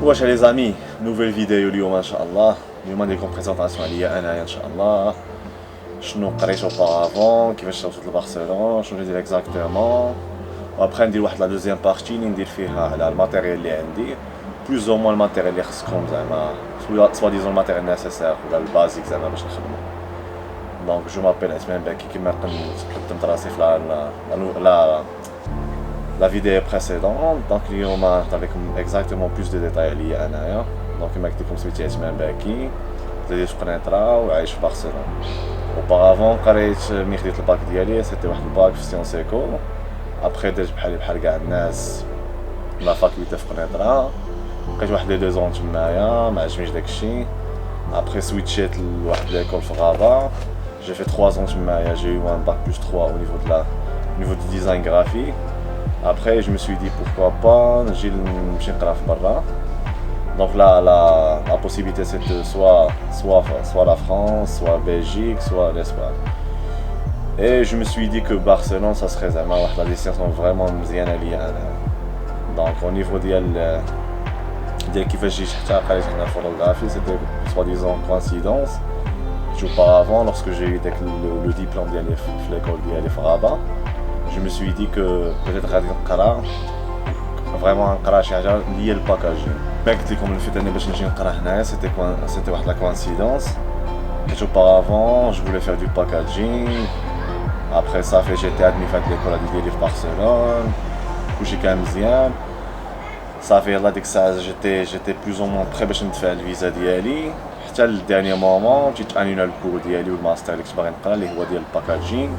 واش لي زامي نوفيل فيديو اليوم ان شاء الله. اليوم نديرلكم بريزونطاسيون عليا انايا ان شاء الله، شنو قريت اوبارافون، كيفاش وصلت لبرشلونه، شنو ندير اكزاكتومون، وابخي ندير واحد لا دوزيام بارتي اللي ندير فيها على الماتيريال اللي عندي، بلوز او موان الماتيريال اللي خصكم زعما سوا ديزون الماتيريال نيسيسير ولا البازيك زعما باش نخدمو. دونك جو مابيل عثمان باكي كيما قدمت راسي في لا فيديو بريسيدون. دونك اليوم نهضر لكم اكزاكتومون بلوس دو ديتاي عليا انايا. دونك كيما قلت لكم سميتي عثمان باكي، زاديت في قنيطره وعايش في برشلونه. اوبارافون قريت ملي خديت الباك ديالي سيتي واحد الباك في سيونس ايكو. ابخي درت بحال كاع الناس لا فاكولتي في قنيطره، بقيت واحد لي دو زون تمايا ما عجبنيش داكشي. ابخي سويتشيت لواحد ليكول في غابه، j'ai fait 3 ans تمايا، j'ai eu un bac plus 3 au niveau du design graphique. Après je me suis dit pourquoi pas نجي نمشي نقرا في برا. Donc la possibilité c'était soit la France, soit Belgique, soit l'Espagne. Et je me suis dit que Barcelone ça serait زعما واحد la destination vraiment مزيانه ليا انا. Donc au niveau ديال كيفاش جيت حتى قريت هنا الفوتوغرافي c'était soi-disant coïncidence. Auparavant, lorsque j'ai eu le diplôme de l'école de Rabat, je me suis dit que peut-être vraiment un crash lié au packaging. Comme le fait de c'était la coïncidence. Et auparavant, je voulais faire du packaging. Après ça, j'étais admis à l'école de Barcelone. J'ai quand même bien. Ça fait là que ça, j'étais plus ou moins prêt pour faire le visa d'Yali. حتى الداني مومون جيت انينا الكور ديالي والماستر اللي كنت باغي نقرا اللي هو ديال الباكاجين.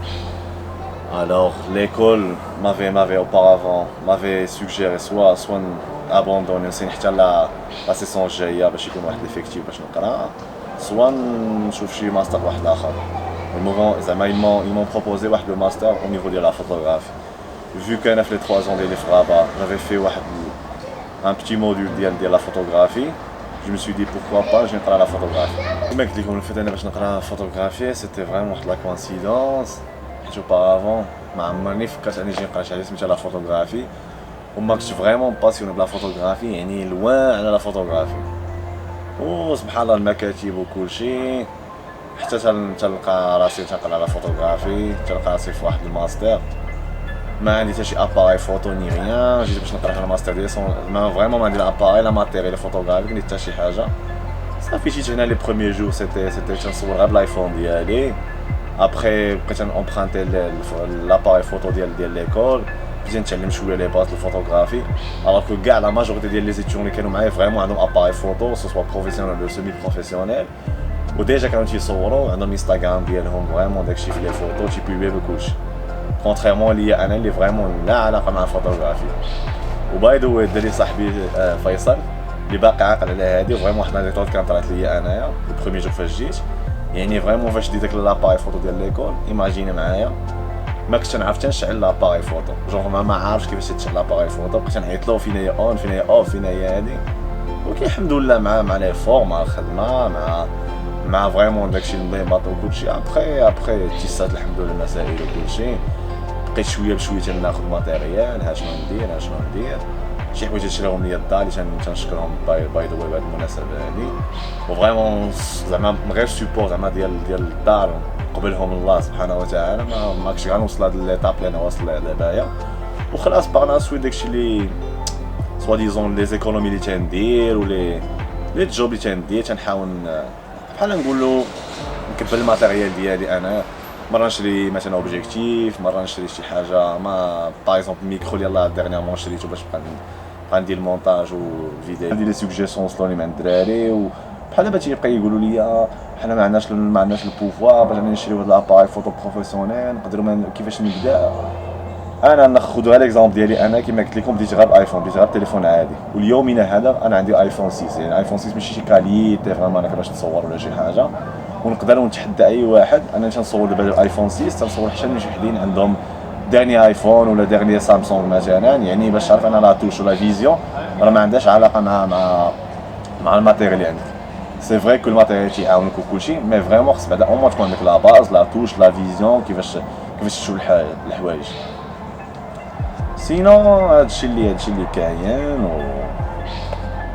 الوغ ليكول مافي اوبارافون مافي سوجيري سوا ابوندوني نسيني حتى لا سيسون الجايه باش يكون واحد ليفيكتيف باش نقرا، سوا نشوف شي ماستر واحد اخر. الموفون زعما يمون بروبوزي واحد لو ماستر او نيفو ديال لا فوتوغرافي. فيو كان في لي 3 زون ديالي في رابا جافي في واحد ان بتي موديول ديال لا فوتوغرافي. Je me suis dit pourquoi pas, je vais نقرا la photographie. كما قلت لكم الفت انا باش نقرا فوتوغرافي سيتي فريمون واحد لا كوانسيدونس، حيت اوبارافون ما عمرني فكرت اني نجي نقرا شي حاجه سميتها لا فوتوغرافي، وما كنتش فريمون باسيون بلا فوتوغرافي، يعني لوان على لا فوتوغرافي. وسبحان الله المكاتب وكلشي حتى تلقى راسي تنقرا لا فوتوغرافي، تلقى راسي في واحد الماستر. ما عندي حتى شي اباري فوتو ني ريان، جيت باش نقرا في الماستر ديالي ما فريمون ما عندي اباري لا ماتيريال فوتوغرافيك ني حتى شي حاجه. صافي جيت هنا لي بروميي جور سيتي تنصور غير بالايفون ديالي. ابخي بقيت امبرانتي لاباري فوتو ديال ليكول، بديت نتعلم شويه لي باز الفوتوغرافي. الوغ كو كاع لا ماجوريتي ديال لي زيتيون اللي كانوا معايا فريمون عندهم اباري فوتو سوا بروفيسيونيل ولا سيمي بروفيسيونيل، وديجا كانوا تيصوروا عندهم انستغرام ديالهم فريمون داكشي في لي فوتو تيبوبيو بكلشي. كونتريرمون ليا انا اللي فريمون لا علاقه مع الفوتوغرافي. وباي ذا واي داري صاحبي فيصل اللي باقي عاقل على هادي، فريمون واحد لانيكدوت كانت طرات ليا انايا البروميي جور فاش جيت. يعني فريمون فاش ديت داك لاباري فوتو ديال ليكول ايماجيني معايا ما كنتش نعرف حتى نشعل لاباري فوتو، جونغ ما عارفش كيفاش تشعل لاباري فوتو. بقيت نعيط له فين هي اون فين هي اوف فين هي هادي. ولكن الحمد لله مع لي فور مع الخدمه مع فريمون داكشي الانضباط وكلشي. ابخي تيسات الحمد لله المسائل وكلشي. بقيت شويه بشويه تناخذ ماتيريال، ها شنو ندير شي حوايج شراهم ليا الدار اللي تنشكرهم باي ذا واي بهذه المناسبه هذه. وفريمون زعما من غير سيبور زعما ديال الدار قبلهم الله سبحانه وتعالى ما كنتش غنوصل لهاد ليطاب اللي انا واصل لها دابايا. وخلاص باغنا سوي داكشي اللي سوا ديزون لي زيكونومي اللي تندير ولي جوب اللي تندير تنحاول بحال نقولوا نكبل الماتيريال ديالي انا. مرة نشري مثلا اوبجيكتيف، مرة نشري شي حاجة ما باغ اكزومبل ميكرو يلاه ديرنيامون شريتو باش نبقى ندير المونتاج وفيديو. ندير لي سوجيسيون وصلوني من الدراري وبحال دابا تيبقى يقولوا لي حنا ما عندناش البوفوار باش نشريو هاد لاباري فوتو بروفيسيونيل نقدروا كيفاش نبدا. انا ناخذ ليكزامبل ديالي انا كيما قلت لكم بديت غير بايفون، بديت غير تليفون عادي، واليومنا هذا انا عندي ايفون 6. يعني ايفون 6 ماشي شي كاليتي فريمون انا باش نصور ولا شي حاجه، ونقدر نتحدى اي واحد انا تنصور دابا الايفون 6 تنصور حتى من شي وحدين عندهم داني ايفون ولا داني سامسونج مثلا. يعني باش تعرف انا لا توش ولا فيزيون راه ما عندهاش علاقه مع الماتيريال اللي عندك. سي فري كو الماتيريال تيعاونك وكلشي، مي فريمون خص بعدا او موان تكون عندك لا باز لا توش لا فيزيون كيفاش تشوف الحوايج. سينو هادشي اللي كاين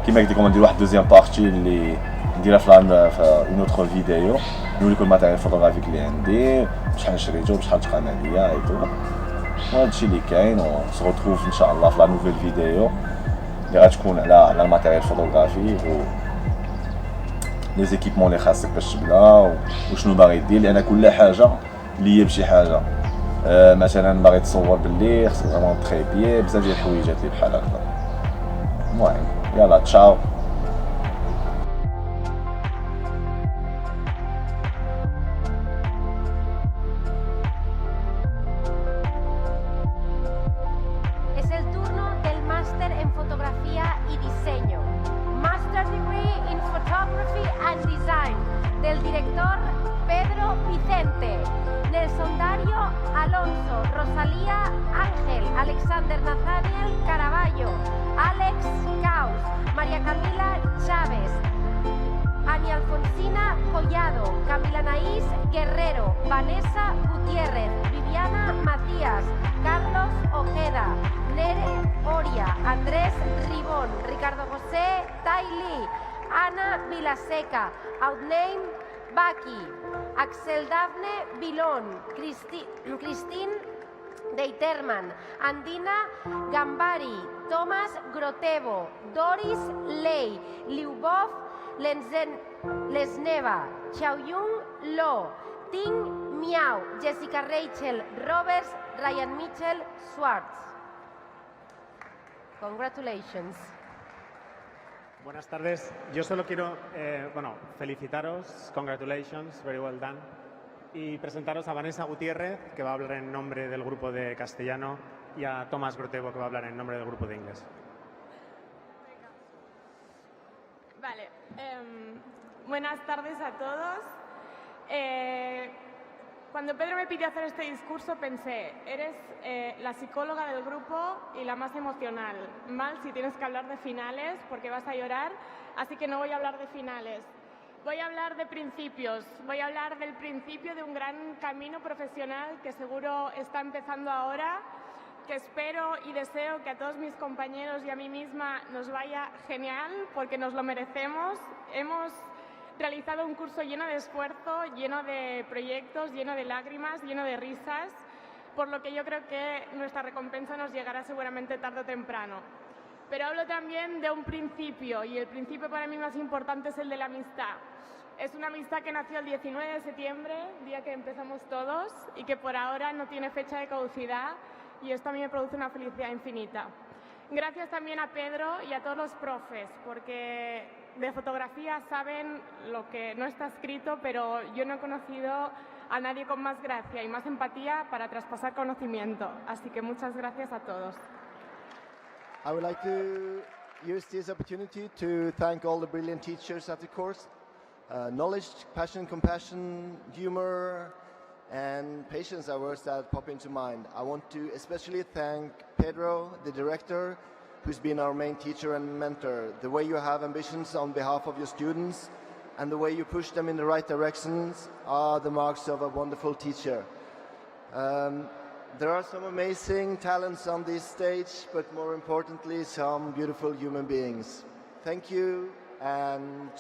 كيما قلت لكم ندير واحد دوزيام بارتي اللي نديرها في اون اوتر فيديو نوريكم الماتيريال فوتوغرافيك اللي عندي بشحال شريتو بشحال تقام عليا اي تو وهادشي اللي كاين و سغوتروف ان شاء الله في لا نوفيل فيديو اللي غتكون على الماتيريال فوتوغرافي و لي زيكيبمون اللي خاصك باش تبدا وشنو باغي دير لان كل حاجه اللي هي بشي حاجه مثلا باغي تصور باللي خصك فريمون تري بيي بزاف ديال الحويجات اللي بحال هكا المهم يلا تشاو Es el turno del máster en fotografía y diseño, Master Degree in Photography and Design, del director Pedro Vicente, Nelson Dario Alonso, Rosalía Ángel, Alexander Nathaniel Caraballo, Alex Caus, María Camila Chávez, Ani Alfonsina Collado, Camila Naís Guerrero, Vanessa Gutiérrez, Viviana Macías, Carlos Ojeda, Nere Oria, Andrés Ribón, Ricardo José Taili, Ana Vilaseca, Outname Baki, Axel Dafne Vilón, Christine Deiterman, Andina Gambari, Tomás Grotevo, Doris Ley, Liubov Lesneva, Xiaoyun Lo, Ting Miao, Jessica Rachel Roberts, Ryan Mitchell Schwartz. Congratulations. Buenas tardes. Yo solo quiero, felicitaros, congratulations, very well done, y presentaros a Vanessa Gutiérrez, que va a hablar en nombre del grupo de castellano, y a Tomás Grotevo, que va a hablar en nombre del grupo de inglés. Vale. Buenas tardes a todos. Cuando Pedro me pidió hacer este discurso pensé, eres la psicóloga del grupo y la más emocional. Mal si tienes que hablar de finales porque vas a llorar, así que no voy a hablar de finales. Voy a hablar de principios, voy a hablar del principio de un gran camino profesional que seguro está empezando ahora, que espero y deseo que a todos mis compañeros y a mí misma nos vaya genial porque nos lo merecemos. Hemos realizado un curso lleno de esfuerzo, lleno de proyectos, lleno de lágrimas, lleno de risas, por lo que yo creo que nuestra recompensa nos llegará seguramente tarde o temprano. Pero hablo también de un principio, y el principio para mí más importante es el de la amistad. Es una amistad que nació el 19 de septiembre, día que empezamos todos, y que por ahora no tiene fecha de caducidad, y esto a mí me produce una felicidad infinita. Gracias también a Pedro y a todos los profes, porque de fotografía saben lo que no está escrito, pero yo no he conocido a nadie con más gracia y más empatía para traspasar conocimiento. Así que muchas gracias a todos. I would like to use this opportunity to thank all the brilliant teachers at the course. Knowledge, passion, compassion, humor, and patience are words that pop into mind. I want to especially thank Pedro, the director, who's been our main teacher and mentor. The way you have ambitions on behalf of your students and the way you push them in the right directions are the marks of a wonderful teacher. There are some amazing talents on this stage, but more importantly, some beautiful human beings. Thank you, and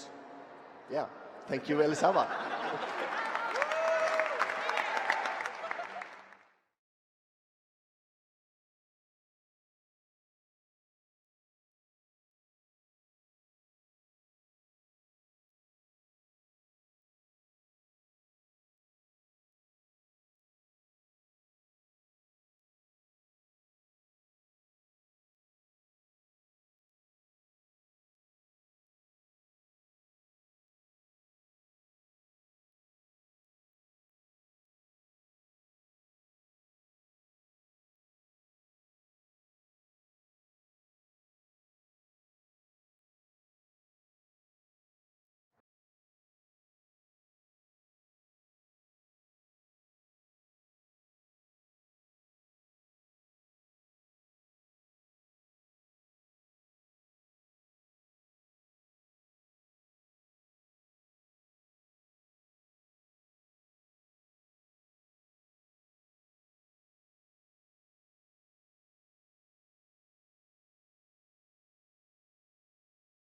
yeah, thank you, Elisava.